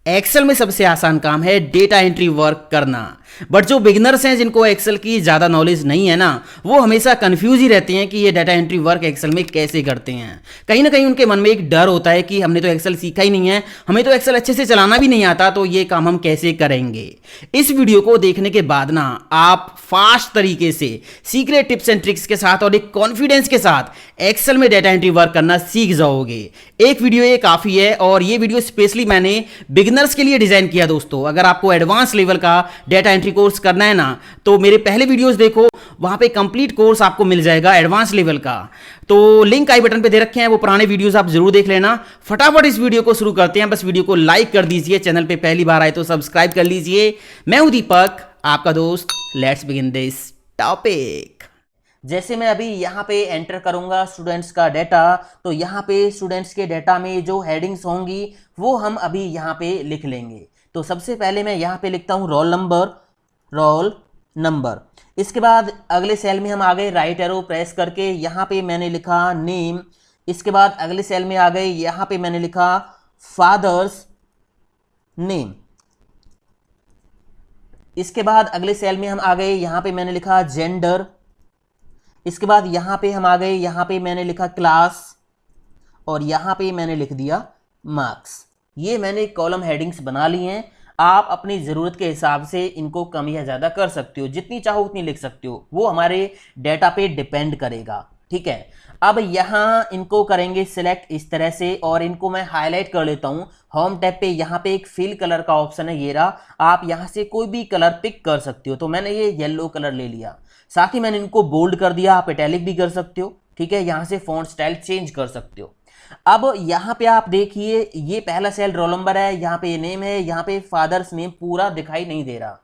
Excel में सबसे आसान काम है डेटा एंट्री वर्क करना। बट जो बिगिनर्स हैं जिनको एक्सेल की ज़्यादा नॉलेज नहीं है ना, वो हमेशा कंफ्यूज ही रहते हैं कि ये डाटा एंट्री वर्क एक्सेल में कैसे करते हैं। कहीं ना कहीं उनके मन में एक डर होता है कि हमने तो एक्सेल सीखा ही नहीं है, हमें तो एक्सेल अच्छे से चलाना भी नहीं आता, तो ये काम हम कैसे करेंगे। इस वीडियो को देखने के बाद ना आप फास्ट तरीके से सीक्रेट टिप्स एंड ट्रिक्स के साथ और एक कॉन्फिडेंस के साथ एक्सेल में डाटा एंट्री वर्क करना सीख जाओगे। एक वीडियो ये काफ़ी है और ये वीडियो स्पेशली मैंने बिगिनर्स के लिए डिज़ाइन किया दोस्तों। अगर आपको एडवांस लेवल का डाटा एंट्री कोर्स करना है ना, तो मेरे पहले वीडियोस देखो, वहां पे कंप्लीट कोर्स आपको मिल जाएगा एडवांस लेवल का। तो लिंक आई बटन पे दे रखे हैं, वो पुराने वीडियोस आप जरूर देख लेना। फटाफट इस वीडियो को शुरू करते हैं। बस वीडियो को लाइक कर दीजिए, चैनल पे पहली बार आए तो सब्सक्राइब कर लीजिए। मैं हूं दीपक, आपका दोस्त। Let's begin this topic. जैसे मैं अभी यहाँ पे एंटर करूंगा स्टूडेंट्स का डाटा, तो यहाँ पे स्टूडेंट्स के डाटा में जो हेडिंग्स होंगी वो हम अभी यहाँ पे लिख लेंगे। तो सबसे पहले मैं यहाँ पे लिखता हूँ रोल नंबर। इसके बाद अगले सेल में हम आ गए, राइट एरो प्रेस करके यहाँ पे मैंने लिखा नेम। इसके बाद अगले सेल में आ गए, यहाँ पे मैंने लिखा फादर्स नेम। इसके बाद अगले सेल में हम आ गए, यहाँ पे मैंने लिखा जेंडर। इसके बाद यहाँ पे हम आ गए, यहाँ पे मैंने लिखा क्लास और यहाँ पे मैंने लिख दिया मार्क्स। ये मैंने कॉलम हेडिंग्स बना ली हैं। आप अपनी ज़रूरत के हिसाब से इनको कम या ज़्यादा कर सकते हो, जितनी चाहो उतनी लिख सकते हो, वो हमारे डेटा पे डिपेंड करेगा। ठीक है, अब यहाँ इनको करेंगे सिलेक्ट इस तरह से और इनको मैं हाईलाइट कर लेता हूँ। होम टैब पे यहाँ पे एक फिल कलर का ऑप्शन है, ये रहा। आप यहाँ से कोई भी कलर पिक कर सकते हो, तो मैंने ये येलो कलर ले लिया। साथ ही मैंने इनको बोल्ड कर दिया, आप इटैलिक भी कर सकते हो। ठीक है, यहाँ से फॉन्ट स्टाइल चेंज कर सकते हो। अब यहाँ पे आप देखिए, ये पहला सेल रोल नंबर है, यहाँ पे नेम है, यहाँ पे फादर्स नेम पूरा दिखाई नहीं दे रहा।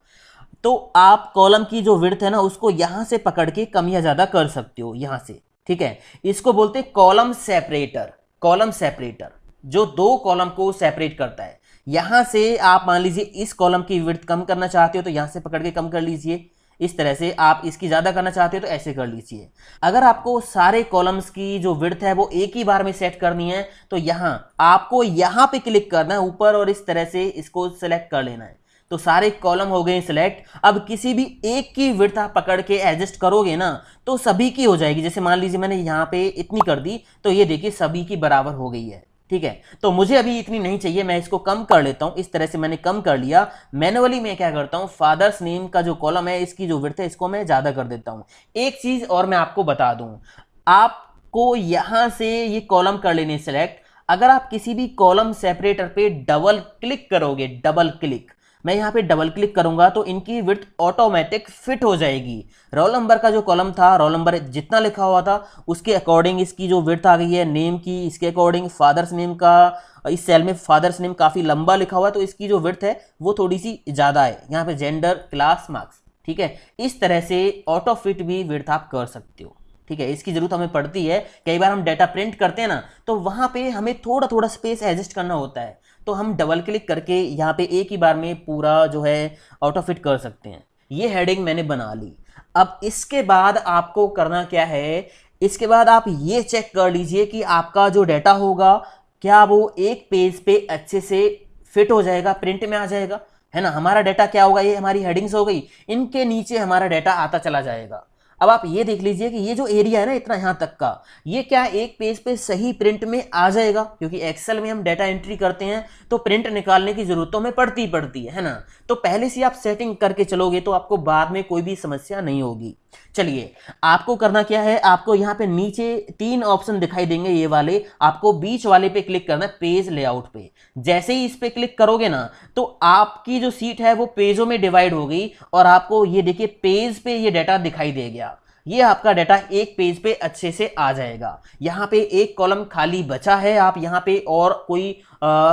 तो आप कॉलम की जो विड्थ है ना, उसको यहाँ से पकड़ के कम या ज्यादा कर सकते हो यहाँ से। ठीक है, इसको बोलते हैं कॉलम सेपरेटर, जो दो कॉलम को सेपरेट करता है। यहां से आप मान लीजिए इस कॉलम की विड्थ कम करना चाहते हो तो यहां से पकड़ के कम कर लीजिए। इस तरह से आप इसकी ज्यादा करना चाहते हो तो ऐसे कर लीजिए। अगर आपको सारे कॉलम्स की जो विड्थ है वो एक ही बार में सेट करनी है, तो आपको यहां पे क्लिक करना है ऊपर और इस तरह से इसको सिलेक्ट कर लेना है। तो सारे कॉलम हो गए सिलेक्ट। अब किसी भी एक की विड्थ आप पकड़ के एडजस्ट करोगे ना, तो सभी की हो जाएगी। जैसे मान लीजिए मैंने यहाँ पे इतनी कर दी, तो ये देखिए सभी की बराबर हो गई है। ठीक है, तो मुझे अभी इतनी नहीं चाहिए, मैं इसको कम कर लेता हूं। इस तरह से मैंने कम कर लिया। मैनुअली मैं क्या करता हूं, फादर्स नेम का जो कॉलम है, इसकी जो विड्थ है, इसको मैं ज्यादा कर देता हूं। एक चीज और मैं आपको बता दूं, आपको यहां से ये कॉलम कर लेने सिलेक्ट। अगर आप किसी भी कॉलम सेपरेटर पे डबल क्लिक करोगे, मैं यहाँ पे डबल क्लिक करूंगा तो इनकी विड्थ ऑटोमेटिक फिट हो जाएगी। रोल नंबर का जो कॉलम था, रोल नंबर जितना लिखा हुआ था उसके अकॉर्डिंग इसकी जो विड्थ आ गई है। नेम की इसके अकॉर्डिंग, फादर्स नेम का, इस सेल में फादर्स नेम काफी लंबा लिखा हुआ है तो इसकी जो विड्थ है वो थोड़ी सी ज्यादा है। यहाँ पे जेंडर, क्लास, मार्क्स। ठीक है, इस तरह से ऑटो फिट भी विड्थ आप कर सकते हो। ठीक है, इसकी जरूरत हमें पड़ती है। कई बार हम डाटा प्रिंट करते हैं ना, तो वहां पे हमें थोड़ा थोड़ा स्पेस एडजस्ट करना होता है, तो हम डबल क्लिक करके यहाँ पे एक ही बार में पूरा जो है ऑटो फिट कर सकते हैं। ये हेडिंग मैंने बना ली। अब इसके बाद आपको करना क्या है, इसके बाद आप ये चेक कर लीजिए कि आपका जो डाटा होगा क्या वो एक पेज पे अच्छे से फिट हो जाएगा, प्रिंट में आ जाएगा, है ना। हमारा डाटा क्या होगा, ये हमारी हेडिंग्स हो गई, इनके नीचे हमारा डाटा आता चला जाएगा। अब आप ये देख लीजिए कि ये जो एरिया है ना, इतना यहां तक का, ये क्या एक पेज पे सही प्रिंट में आ जाएगा, क्योंकि एक्सेल में हम डाटा एंट्री करते हैं तो प्रिंट निकालने की जरूरत तो हमें पड़ती है ना। तो पहले से आप सेटिंग करके चलोगे तो आपको बाद में कोई भी समस्या नहीं होगी। चलिए, आपको करना क्या है, आपको यहाँ पे नीचे 3 ऑप्शन दिखाई देंगे, ये वाले। आपको बीच वाले पे क्लिक करना है, पेज लेआउट पे। जैसे ही इस पे क्लिक करोगे ना, तो आपकी जो सीट है वो पेजों में डिवाइड हो गई और आपको ये देखिए पेज पे ये डाटा दिखाई दे गया। ये आपका डाटा एक पेज पे अच्छे से आ जाएगा। यहाँ पे एक कॉलम खाली बचा है, आप यहाँ पे और कोई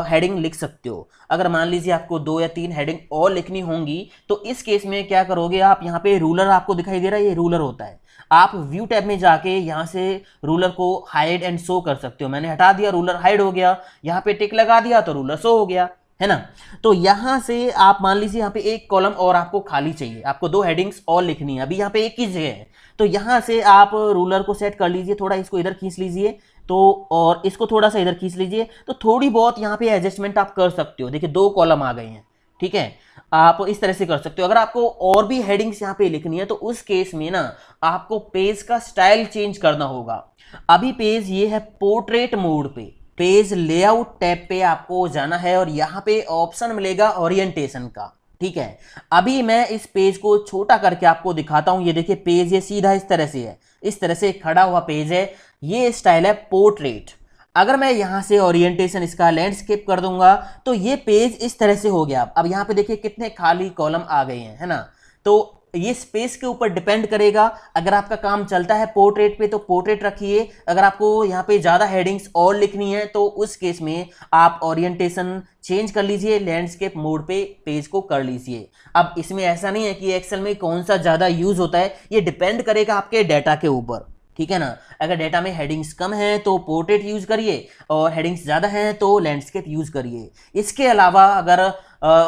हेडिंग लिख सकते हो। अगर मान लीजिए आपको 2 या 3 हेडिंग और लिखनी होंगी, तो इस केस में क्या करोगे, आप यहाँ पे रूलर आपको दिखाई दे रहा है, ये रूलर होता है। आप व्यू टैब में जाके यहाँ से रूलर को हाइड एंड शो कर सकते हो। मैंने हटा दिया, रूलर हाइड हो गया। यहाँ पे टिक लगा दिया तो रूलर शो हो गया, है ना। तो यहां से आप मान लीजिए यहाँ पे एक कॉलम और आपको खाली चाहिए, आपको 2 हेडिंग्स और लिखनी है, अभी यहाँ पे एक ही जगह है। तो यहां से आप रूलर को सेट कर लीजिए, थोड़ा इसको इधर खींच लीजिए, तो और इसको थोड़ा सा इधर खींच लीजिए, तो थोड़ी बहुत यहाँ पे एडजस्टमेंट आप कर सकते हो। देखिए 2 कॉलम आ गए हैं, ठीक है, आप इस तरह से कर सकते हो। अगर आपको और भी हेडिंग्स यहाँ पे लिखनी है तो उस केस में ना आपको पेज का स्टाइल चेंज करना होगा। अभी पेज ये है पोर्ट्रेट मोड पे, पेज लेआउट टैब पे आपको जाना है और यहाँ पे ऑप्शन मिलेगा ओरिएंटेशन का, ठीक है। अभी मैं इस पेज को छोटा करके आपको दिखाता हूं। ये देखिए पेज ये सीधा इस तरह से है, इस तरह से खड़ा हुआ पेज है, ये स्टाइल है पोर्ट्रेट। अगर मैं यहां से ओरिएंटेशन इसका लैंडस्केप कर दूंगा तो ये पेज इस तरह से हो गया। अब यहां पे देखिए कितने खाली कॉलम आ गए हैं, है ना। तो ये स्पेस के ऊपर डिपेंड करेगा। अगर आपका काम चलता है पोर्ट्रेट पे तो पोर्ट्रेट रखिए, अगर आपको यहाँ पे ज़्यादा हेडिंग्स और लिखनी है तो उस केस में आप ओरिएंटेशन चेंज कर लीजिए, लैंडस्केप मोड पे पेज को कर लीजिए। अब इसमें ऐसा नहीं है कि एक्सेल में कौन सा ज़्यादा यूज होता है, ये डिपेंड करेगा आपके डाटा के ऊपर, ठीक है ना। अगर डाटा में हेडिंग्स कम है तो पोर्ट्रेट यूज करिए और हेडिंग्स ज़्यादा हैं तो लैंडस्केप यूज करिए। इसके अलावा अगर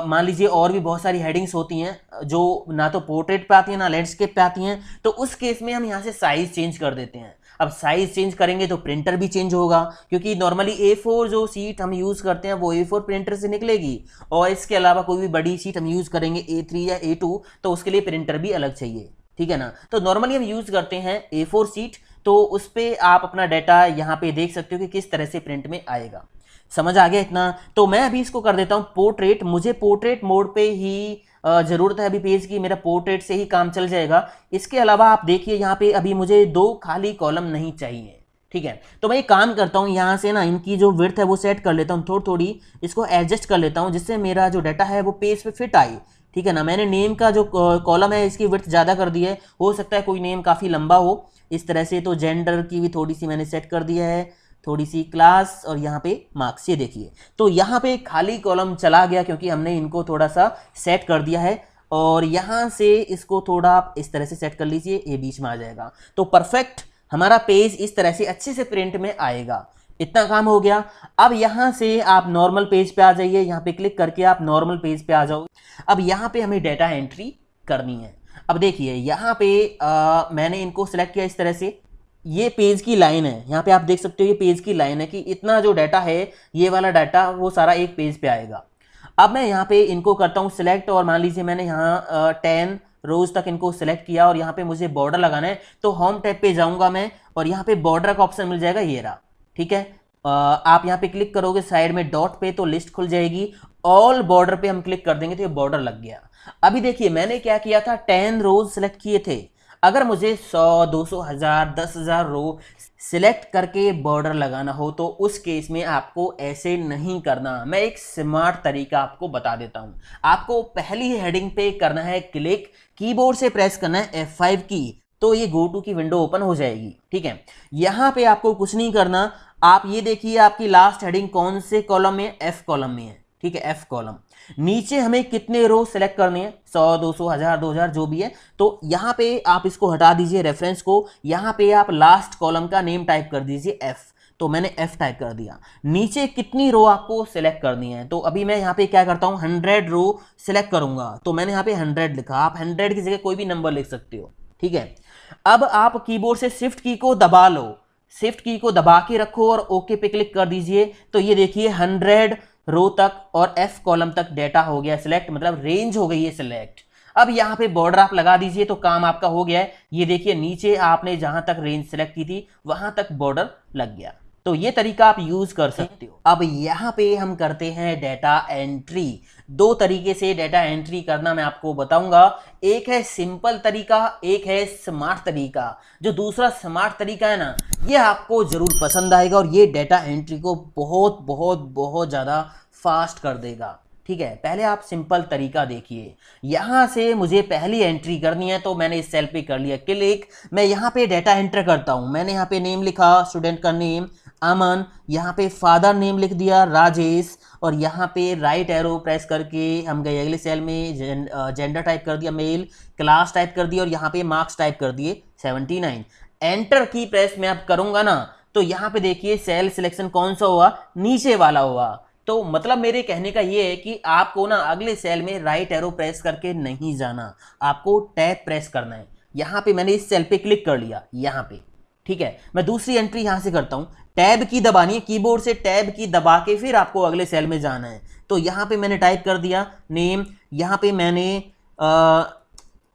मान लीजिए और भी बहुत सारी हेडिंग्स होती हैं जो ना तो पोर्ट्रेट पे आती हैं ना लैंडस्केप पे आती हैं, तो उस केस में हम यहाँ से साइज चेंज कर देते हैं। अब साइज चेंज करेंगे तो प्रिंटर भी चेंज होगा, क्योंकि नॉर्मली A4 जो सीट हम यूज करते हैं वो A4 प्रिंटर से निकलेगी, और इसके अलावा कोई भी बड़ी सीट हम यूज करेंगे A3 या A2 तो उसके लिए प्रिंटर भी अलग चाहिए, ठीक है ना। तो नॉर्मली हम यूज करते हैं A4 सीट, तो उस पर आप अपना डाटा यहाँ पे देख सकते हो कि किस तरह से प्रिंट में आएगा। समझ आ गया इतना। तो मैं अभी इसको कर देता हूँ पोर्ट्रेट, मुझे पोर्ट्रेट मोड पे ही जरूरत है अभी पेज की, मेरा पोर्ट्रेट से ही काम चल जाएगा। इसके अलावा आप देखिए यहाँ पे अभी मुझे 2 खाली कॉलम नहीं चाहिए, ठीक है। तो मैं एक काम करता हूँ, यहाँ से ना इनकी जो विड्थ है वो सेट कर लेता हूँ, थोड़ी थोड़ी इसको एडजस्ट कर लेता हूँ जिससे मेरा जो डाटा है वो पेज पे फिट आए, ठीक है ना। मैंने नेम का जो कॉलम है इसकी विड्थ ज़्यादा कर दी है, हो सकता है कोई नेम काफ़ी लंबा हो इस तरह से। तो जेंडर की भी थोड़ी सी मैंने सेट कर दिया है, थोड़ी सी क्लास, और यहाँ पे मार्क्स। ये देखिए तो यहाँ पे खाली कॉलम चला गया क्योंकि हमने इनको थोड़ा सा सेट कर दिया है। और यहाँ से इसको थोड़ा आप इस तरह से सेट कर लीजिए, ये बीच में आ जाएगा। तो परफेक्ट हमारा पेज इस तरह से अच्छे से प्रिंट में आएगा। इतना काम हो गया। अब यहाँ से आप नॉर्मल पेज पे आ जाइए, यहाँ पे क्लिक करके आप नॉर्मल पेज पे आ जाओ। अब यहाँ पे हमें डाटा एंट्री करनी है। अब देखिए यहाँ पे मैंने इनको सिलेक्ट किया इस तरह से, ये पेज की लाइन है, यहाँ पे आप देख सकते हो ये पेज की लाइन है कि इतना जो डाटा है ये वाला डाटा वो सारा एक पेज पे आएगा। अब मैं यहाँ पे इनको करता हूँ सिलेक्ट, और मान लीजिए मैंने यहाँ 10 रोज तक इनको सिलेक्ट किया और यहाँ पे मुझे बॉर्डर लगाना है, तो होम टैब पे जाऊंगा मैं और यहाँ पे बॉर्डर का ऑप्शन मिल जाएगा, ये रहा, ठीक है। आप यहाँ पे क्लिक करोगे साइड में डॉट पे तो लिस्ट खुल जाएगी, ऑल बॉर्डर पे हम क्लिक कर देंगे तो ये बॉर्डर लग गया। अभी देखिए मैंने क्या किया था, 10 रोज सिलेक्ट किए थे। अगर मुझे 100, 200, 1000, 10,000 रो सिलेक्ट करके बॉर्डर लगाना हो तो उस केस में आपको ऐसे नहीं करना। मैं एक स्मार्ट तरीका आपको बता देता हूं। आपको पहली हेडिंग पे करना है क्लिक, कीबोर्ड से प्रेस करना है F5 की, तो ये गो टू की विंडो ओपन हो जाएगी, ठीक है। यहां पे आपको कुछ नहीं करना, आप ये देखिए आपकी लास्ट हेडिंग कौन से कॉलम में, F कॉलम में है, ठीक है, F कॉलम। नीचे हमें कितने रो सेलेक्ट करने हैं, 100, 200, 1000, 2000 जो भी है, तो यहाँ पे आप इसको हटा दीजिए रेफरेंस को, यहाँ पे आप लास्ट कॉलम का नेम टाइप कर दीजिए F, तो मैंने F टाइप कर दिया। नीचे कितनी रो आपको सेलेक्ट करनी है, तो अभी मैं यहाँ पे क्या करता हूँ 100 रो सेलेक्ट करूंगा, तो मैंने यहाँ पे 100 लिखा। आप 100 की जगह कोई भी नंबर लिख सकते हो, ठीक है। अब आप कीबोर्ड से शिफ्ट की को दबा लो, शिफ्ट की को दबा के रखो और ओके पे क्लिक कर दीजिए। तो ये देखिए 100 रो तक और F कॉलम तक डेटा हो गया सिलेक्ट, मतलब रेंज हो गई है सिलेक्ट। अब यहाँ पे बॉर्डर आप लगा दीजिए तो काम आपका हो गया है। ये देखिए नीचे आपने जहां तक रेंज सिलेक्ट की थी वहां तक बॉर्डर लग गया। तो ये तरीका आप यूज कर सकते हो। अब यहाँ पे हम करते हैं डाटा एंट्री। 2 तरीके से डाटा एंट्री करना मैं आपको बताऊंगा, एक है सिंपल तरीका, एक है स्मार्ट तरीका। जो दूसरा स्मार्ट तरीका है ना, ये आपको जरूर पसंद आएगा और ये डाटा एंट्री को बहुत बहुत बहुत ज़्यादा फास्ट कर देगा, ठीक है। पहले आप सिंपल तरीका देखिए। यहां से मुझे पहली एंट्री करनी है तो मैंने इस सेल पे कर लिया क्लिक। मैं यहां पे डाटा एंटर करता हूं। मैंने यहां पे नेम लिखा, स्टूडेंट का नेम अमन, यहाँ पे फादर नेम लिख दिया राजेश, और यहाँ पे राइट एरो प्रेस करके हम गए अगले सेल में, जेंडर टाइप कर दिया मेल, क्लास टाइप कर दिया और यहाँ पे मार्क्स टाइप कर दिए 79। एंटर की प्रेस मैं अब करूंगा ना तो यहाँ पे देखिए सेल सिलेक्शन कौन सा हुआ, नीचे वाला हुआ। तो मतलब मेरे कहने का ये है कि आपको ना अगले सेल में राइट एरो प्रेस करके नहीं जाना, आपको टैब प्रेस करना है। यहाँ पे मैंने इस सेल पे क्लिक कर लिया, यहाँ पे ठीक है, मैं दूसरी एंट्री यहां से करता हूं, टैब की दबानी है, कीबोर्ड से टैब की दबा के फिर आपको अगले सेल में जाना है। तो यहां पे मैंने टाइप कर दिया नेम, यहां पे मैंने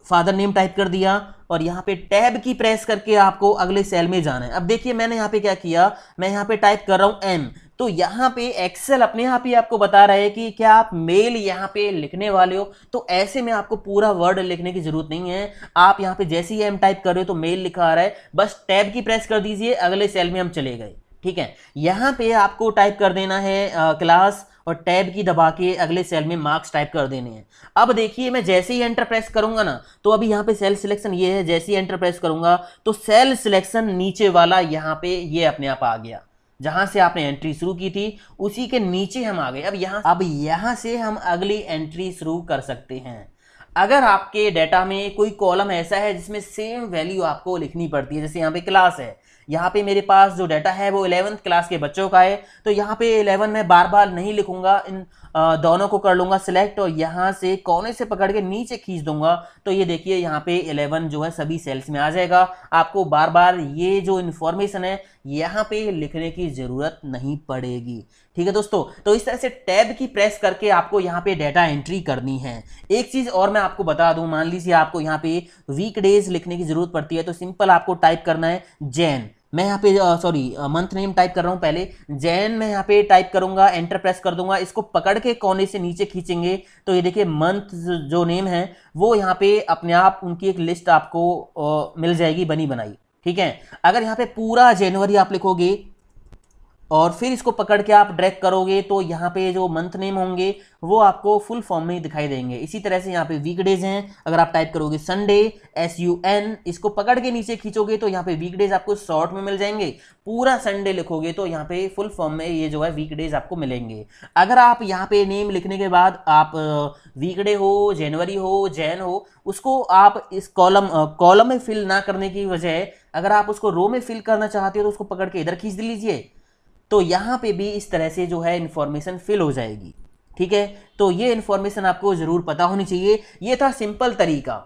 फादर नेम टाइप कर दिया और यहाँ पे टैब की प्रेस करके आपको अगले सेल में जाना है। अब देखिए मैंने यहाँ पे क्या किया, मैं यहाँ पे टाइप कर रहा हूँ एम, तो यहाँ पे एक्सेल अपने आप ही आपको बता रहा है कि क्या आप मेल यहाँ पे लिखने वाले हो। तो ऐसे में आपको पूरा वर्ड लिखने की जरूरत नहीं है, आप यहाँ पे जैसे ही एम टाइप कर रहे हो तो मेल लिखा आ रहा है, बस टैब की प्रेस कर दीजिए, अगले सेल में हम चले गए। ठीक है, यहाँ पे आपको टाइप कर देना है क्लास और टैब की दबा के अगले सेल में मार्क्स टाइप कर देने हैं। अब देखिए मैं जैसे ही एंटर प्रेस करूंगा ना, तो अभी यहाँ पे सेल सिलेक्शन ये है, जैसे ही एंटर प्रेस करूंगा तो सेल सिलेक्शन नीचे वाला यहाँ पे ये अपने आप आ गया, जहां से आपने एंट्री शुरू की थी उसी के नीचे हम आ गए। अब यहां से हम अगली एंट्री शुरू कर सकते हैं। अगर आपके डेटा में कोई कॉलम ऐसा है जिसमें सेम वैल्यू आपको लिखनी पड़ती है, जैसे यहाँ पे क्लास है, यहाँ पे मेरे पास जो डाटा है वो 11th क्लास के बच्चों का है, तो यहाँ पे 11 मैं बार बार नहीं लिखूंगा, इन दोनों को कर लूंगा सिलेक्ट और यहाँ से कोने से पकड़ के नीचे खींच दूंगा, तो ये देखिए यहाँ पे 11 जो है सभी सेल्स में आ जाएगा। आपको बार बार ये जो इन्फॉर्मेशन है यहाँ पे लिखने की जरूरत नहीं पड़ेगी। ठीक है दोस्तों, तो इस तरह से टैब की प्रेस करके आपको यहाँ पे डाटा एंट्री करनी है। एक चीज और मैं आपको बता दूं, मान लीजिए आपको यहाँ पे वीकडेज लिखने की जरूरत पड़ती है, तो सिंपल आपको टाइप करना है जैन, मैं यहाँ पे मंथ नेम टाइप कर रहा हूँ पहले, जैन मैं यहाँ पे टाइप करूंगा, एंटर प्रेस कर दूंगा, इसको पकड़ के कोने से नीचे खींचेंगे तो ये देखिए मंथ जो नेम है वो यहाँ पे अपने आप उनकी एक लिस्ट आपको मिल जाएगी बनी बनाई। ठीक है, अगर यहाँ पे पूरा जनवरी आप लिखोगे और फिर इसको पकड़ के आप ड्रैग करोगे तो यहाँ पे जो मंथ नेम होंगे वो आपको फुल फॉर्म में ही दिखाई देंगे। इसी तरह से यहाँ पे वीकडेज हैं, अगर आप टाइप करोगे संडे SUN, इसको पकड़ के नीचे खींचोगे तो यहाँ पे वीकडेज आपको शॉर्ट में मिल जाएंगे, पूरा संडे लिखोगे तो यहाँ पे फुल फॉर्म में ये जो है वीकडेज आपको मिलेंगे। अगर आप यहाँ पे नेम लिखने के बाद आप वीकडे हो, जनवरी हो, जैन हो, उसको आप इस कॉलम में फिल ना करने की वजह अगर आप उसको रो में फिल करना चाहते हो तो उसको पकड़ के इधर खींच लीजिए, तो यहां पे भी इस तरह से जो है इंफॉर्मेशन फिल हो जाएगी। ठीक है, तो ये इंफॉर्मेशन आपको जरूर पता होनी चाहिए। ये था सिंपल तरीका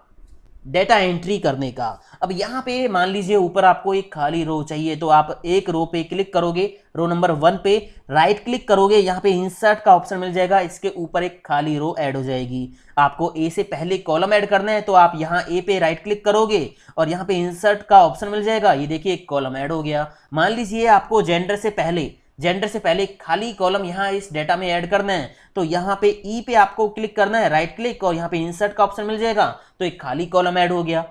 डेटा एंट्री करने का। अब यहाँ पे मान लीजिए ऊपर आपको एक खाली रो चाहिए, तो आप एक रो पे क्लिक करोगे, रो नंबर 1 पे राइट क्लिक करोगे, यहाँ पे इंसर्ट का ऑप्शन मिल जाएगा, इसके ऊपर एक खाली रो ऐड हो जाएगी। आपको ए से पहले कॉलम ऐड करना है तो आप यहाँ ए पे राइट क्लिक करोगे और यहाँ पे इंसर्ट का ऑप्शन मिल जाएगा, ये देखिए एक कॉलम ऐड हो गया। मान लीजिए आपको जेंडर से पहले खाली कॉलम यहाँ इस डेटा में ऐड करना है, तो यहाँ पे ई पे आपको क्लिक करना है, राइट क्लिक, और यहाँ पे इंसर्ट का ऑप्शन मिल जाएगा, तो एक खाली कॉलम ऐड हो गया।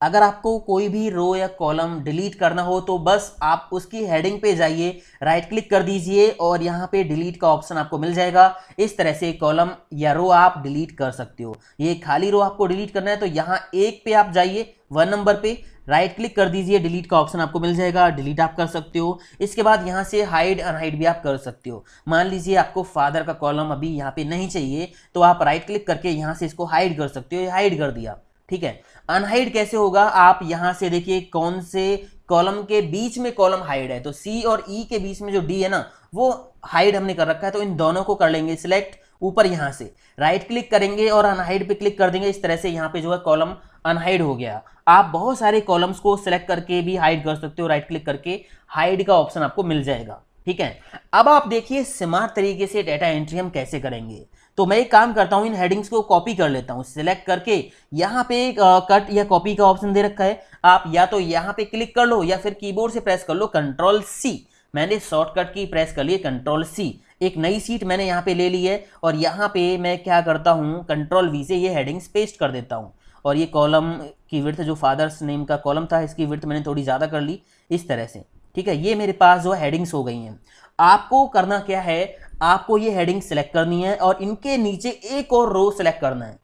अगर आपको कोई भी रो या कॉलम डिलीट करना हो तो बस आप उसकी हेडिंग पे जाइए, राइट क्लिक कर दीजिए और यहाँ पे डिलीट का ऑप्शन आपको मिल जाएगा। इस तरह से कॉलम या रो आप डिलीट कर सकते हो। ये खाली रो आपको डिलीट करना है तो यहाँ एक पे आप जाइए, 1 नंबर पे राइट क्लिक कर दीजिए, डिलीट का ऑप्शन आपको मिल जाएगा, डिलीट आप कर सकते हो। इसके बाद यहाँ से हाइड अनहाइड भी आप कर सकते हो। मान लीजिए आपको फादर का कॉलम अभी यहाँ पे नहीं चाहिए तो आप राइट क्लिक करके यहाँ से इसको हाइड कर सकते हो, हाइड कर दिया। ठीक है, अनहाइड कैसे होगा, आप यहाँ से देखिए कौन से कॉलम के बीच में कॉलम हाइड है, तो सी और ई के बीच में जो डी है ना वो हाइड हमने कर रखा है, तो इन दोनों को कर लेंगे सिलेक्ट। ऊपर यहाँ से राइट क्लिक करेंगे और अनहाइड पे क्लिक कर देंगे, इस तरह से यहाँ पे जो है कॉलम अनहाइड हो गया। आप बहुत सारे कॉलम्स को सिलेक्ट करके भी हाइड कर सकते हो, राइट क्लिक करके हाइड का ऑप्शन आपको मिल जाएगा। ठीक है, अब आप देखिए स्मार्ट तरीके से डेटा एंट्री हम कैसे करेंगे। तो मैं एक काम करता हूं, इन हेडिंग्स को कॉपी कर लेता हूं, सिलेक्ट करके यहाँ पे कट या कॉपी का ऑप्शन दे रखा है, आप या तो यहाँ पे क्लिक कर लो या फिर कीबोर्ड से प्रेस कर लो Ctrl+C। मैंने शॉर्टकट की प्रेस कर ली Ctrl+C, एक नई सीट मैंने यहाँ पे ले ली है और यहाँ पे मैं क्या करता हूँ Ctrl+V से ये हेडिंग्स पेस्ट कर देता हूँ। और ये कॉलम की विड्थ जो फादर्स नेम का कॉलम था इसकी विड्थ मैंने थोड़ी ज़्यादा कर ली इस तरह से। ठीक है, ये मेरे पास जो हेडिंग्स हो गई हैं। आपको करना क्या है, आपको ये हेडिंग सेलेक्ट करनी है और इनके नीचे एक और रो सेलेक्ट करना है,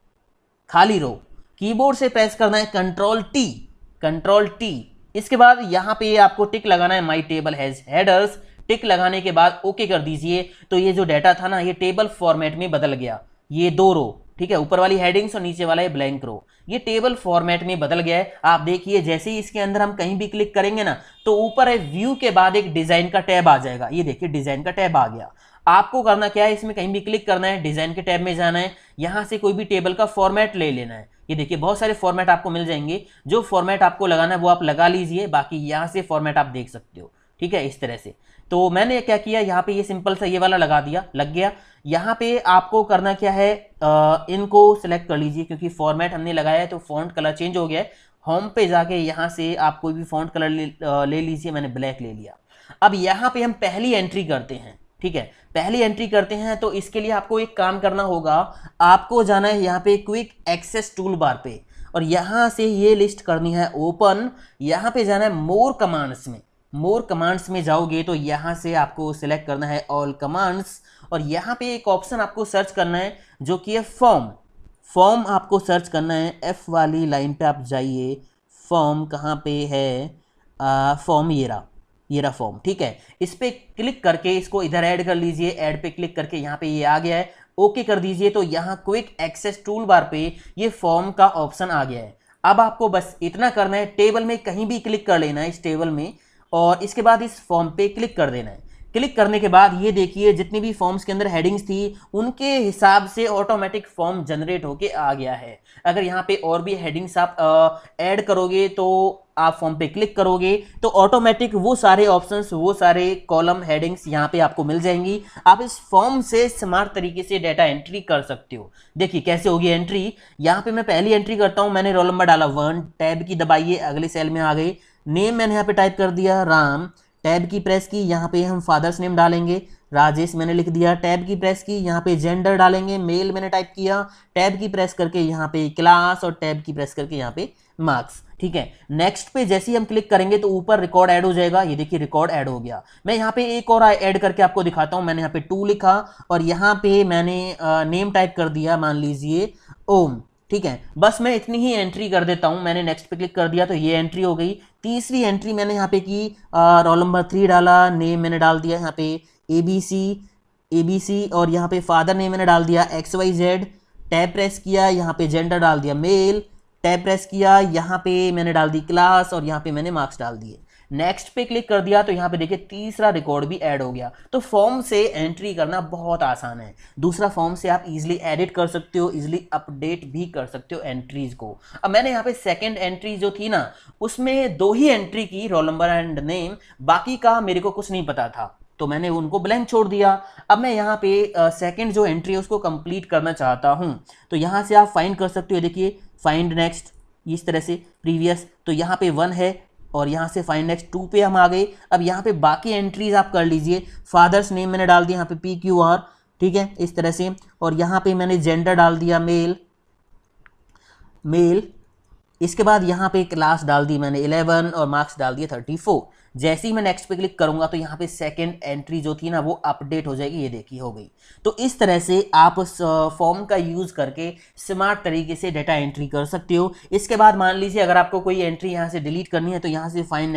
खाली रो, कीबोर्ड से प्रेस करना है Ctrl+T। इसके बाद यहाँ पे आपको टिक लगाना है, माई टेबल हैज हेडर्स, टिक लगाने के बाद ओके कर दीजिए। तो ये जो डाटा था ना ये टेबल फॉर्मेट में बदल गया, ये 2 रो, ठीक है, ऊपर वाली हेडिंग्स और नीचे वाला ये ब्लैंक रो, ये टेबल फॉर्मेट में बदल गया है। आप देखिए जैसे ही इसके अंदर हम कहीं भी क्लिक करेंगे ना तो ऊपर है व्यू के बाद एक डिजाइन का टैब आ जाएगा, ये देखिए डिजाइन का टैब आ गया। आपको करना क्या है, इसमें कहीं भी क्लिक करना है, डिजाइन के टैब में जाना है, यहां से कोई भी टेबल का फॉर्मेट ले लेना है। ये देखिए बहुत सारे फॉर्मेट आपको मिल जाएंगे, जो फॉर्मेट आपको लगाना है वो आप लगा लीजिए, बाकी यहां से फॉर्मेट आप देख सकते हो। ठीक है, इस तरह से। तो मैंने क्या किया, यहाँ पे ये सिंपल सा ये वाला लगा दिया, लग गया। यहाँ पे आपको करना क्या है, इनको सिलेक्ट कर लीजिए, क्योंकि फॉर्मेट हमने लगाया है तो फॉन्ट कलर चेंज हो गया है। होम पे जाके यहाँ से आप कोई भी फॉन्ट कलर ले लीजिए, मैंने ब्लैक ले लिया। अब यहाँ पे हम पहली एंट्री करते हैं। ठीक है, पहली एंट्री करते हैं तो इसके लिए आपको एक काम करना होगा, आपको जाना है यहाँ पे क्विक एक्सेस टूल बार पे, और यहाँ से ये लिस्ट करनी है ओपन। यहाँ पे जाना है मोर कमांड्स में, मोर कमांड्स में जाओगे तो यहाँ से आपको सिलेक्ट करना है ऑल कमांड्स, और यहाँ पे एक ऑप्शन आपको सर्च करना है जो कि है फॉर्म। फॉर्म आपको सर्च करना है, एफ वाली लाइन पे आप जाइए, फॉर्म कहाँ पे है, फॉर्म ये रहा फॉर्म। ठीक है, इस पे क्लिक करके इसको इधर ऐड कर लीजिए, ऐड पे क्लिक करके यहाँ पे ये आ गया है, ओके कर दीजिए। तो यहाँ क्विक एक्सेस टूल बार पे ये फॉर्म का ऑप्शन आ गया है। अब आपको बस इतना करना है, टेबल में कहीं भी क्लिक कर लेना है इस टेबल में, और इसके बाद इस फॉर्म पे क्लिक कर देना है। क्लिक करने के बाद ये देखिए जितनी भी फॉर्म्स के अंदर हेडिंग्स थी उनके हिसाब से ऑटोमेटिक फॉर्म जनरेट होके आ गया है। अगर यहाँ पे और भी हेडिंग्स आप ऐड करोगे तो आप फॉर्म पे क्लिक करोगे तो ऑटोमेटिक वो सारे ऑप्शंस, वो सारे कॉलम हेडिंग्स यहाँ पे आपको मिल जाएंगी। आप इस फॉर्म से स्मार्ट तरीके से डाटा एंट्री कर सकते हो। देखिए कैसे होगी एंट्री। यहाँ पे मैं पहली एंट्री करता हूँ, मैंने रोल नंबर डाला 1, टैब की दबाइए, अगले सेल में आ गई। नेम मैंने यहाँ पे टाइप कर दिया राम, टैब की प्रेस की, यहाँ पे हम फादर्स नेम डालेंगे, राजेश मैंने लिख दिया। टैब की प्रेस की, यहाँ पे जेंडर डालेंगे, मेल मैंने टाइप किया। टैब की प्रेस करके यहाँ पे क्लास, और टैब की प्रेस करके यहाँ पे मार्क्स। ठीक है, नेक्स्ट पे जैसे ही हम क्लिक करेंगे तो ऊपर रिकॉर्ड ऐड हो जाएगा। ये देखिए रिकॉर्ड ऐड हो गया। मैं यहाँ पे एक और ऐड करके आपको दिखाता हूँ। मैंने यहाँ पे 2 लिखा और यहाँ पे मैंने नेम टाइप कर दिया, मान लीजिए ओम। ठीक है, बस मैं इतनी ही एंट्री कर देता हूं। मैंने नेक्स्ट पे क्लिक कर दिया तो ये एंट्री हो गई। तीसरी एंट्री मैंने यहाँ पे की, रोल नंबर 3 डाला, नेम मैंने डाल दिया यहाँ पे एबीसी, और यहाँ पे फादर नेम मैंने डाल दिया XYZ। टैब प्रेस किया, यहाँ पे जेंडर डाल दिया मेल। टैब प्रेस किया, यहाँ पे मैंने डाल दी क्लास, और यहाँ पे मैंने मार्क्स डाल दिए। नेक्स्ट पे क्लिक कर दिया तो यहाँ पे देखिए तीसरा रिकॉर्ड भी ऐड हो गया। तो फॉर्म से एंट्री करना बहुत आसान है। दूसरा, फॉर्म से आप इजीली एडिट कर सकते हो, इजीली अपडेट भी कर सकते हो एंट्रीज को। अब मैंने यहाँ पे सेकंड एंट्री जो थी ना, उसमें 2 ही एंट्री की, रोल नंबर एंड नेम, बाकी का मेरे को कुछ नहीं पता था तो मैंने उनको ब्लैंक छोड़ दिया। अब मैं यहाँ पे सेकंड जो एंट्री है उसको कंप्लीट करना चाहता हूँ, तो यहाँ से आप फाइंड कर सकते हो। देखिए फाइंड नेक्स्ट, इस तरह से प्रीवियस, तो यहाँ पे 1 है और यहाँ से फाइंड नेक्स्ट 2 पे हम आ गए। अब यहाँ पे बाकी एंट्रीज आप कर लीजिए। फादर्स नेम मैंने डाल दिया यहाँ पे PQR, ठीक है, इस तरह से, और यहाँ पे मैंने जेंडर डाल दिया मेल। इसके बाद यहाँ पे क्लास डाल दी मैंने 11 और मार्क्स डाल दिए 34। जैसे ही मैं नेक्स्ट पे क्लिक करूंगा तो यहाँ पे सेकंड एंट्री जो थी ना वो अपडेट हो जाएगी। ये देखिए हो गई। तो इस तरह से आप फॉर्म का यूज करके स्मार्ट तरीके से डाटा एंट्री कर सकते हो। इसके बाद मान लीजिए अगर आपको कोई एंट्री यहाँ से डिलीट करनी है तो यहाँ से फाइंड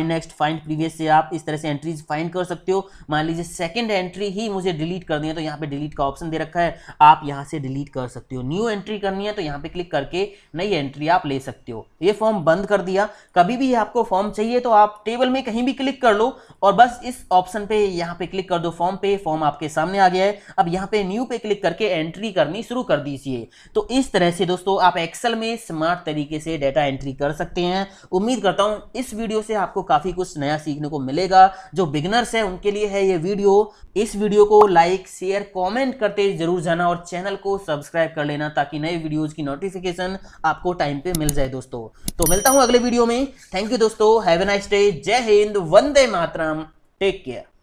नेक्स्ट फाइंड प्रीवियस से आप इस तरह से एंट्रीज फाइंड कर सकते हो। मान लीजिए सेकेंड एंट्री ही मुझे डिलीट करनी है तो यहाँ पे डिलीट का ऑप्शन दे रखा है, आप यहाँ से डिलीट कर सकते हो। न्यू एंट्री करनी है तो यहाँ पे क्लिक करके नई एंट्री आप ले सकते हो। ये फॉर्म बंद कर दिया। कभी भी आपको फॉर्म चाहिए तो आप टेबल में कहीं भी क्लिक कर लो और बस इस ऑप्शन पे यहाँ पे क्लिक कर दो फॉर्म पे, फॉर्म आपके सामने आ गया है। अब यहाँ पे न्यू पे क्लिक करके एंट्री करनी शुरू कर दीजिए। तो इस तरह से दोस्तों आप एक्सेल में स्मार्ट तरीके से डाटा एंट्री कर सकते हैं। उम्मीद करता हूं इस वीडियो से आपको काफी कुछ नया सीखने को मिलेगा। जो बिगिनर्स है उनके लिए है ये वीडियो। इस वीडियो को लाइक शेयर कमेंट करते जरूर जाना और चैनल को सब्सक्राइब कर लेना ताकि नए वीडियोज की नोटिफिकेशन आपको टाइम पे मिल जाए दोस्तों। तो मिलता हूं अगले वीडियो में। थैंक यू दोस्तों, हैव ए नाइस डे। जय हिंद, वंदे मातरम, टेक केयर।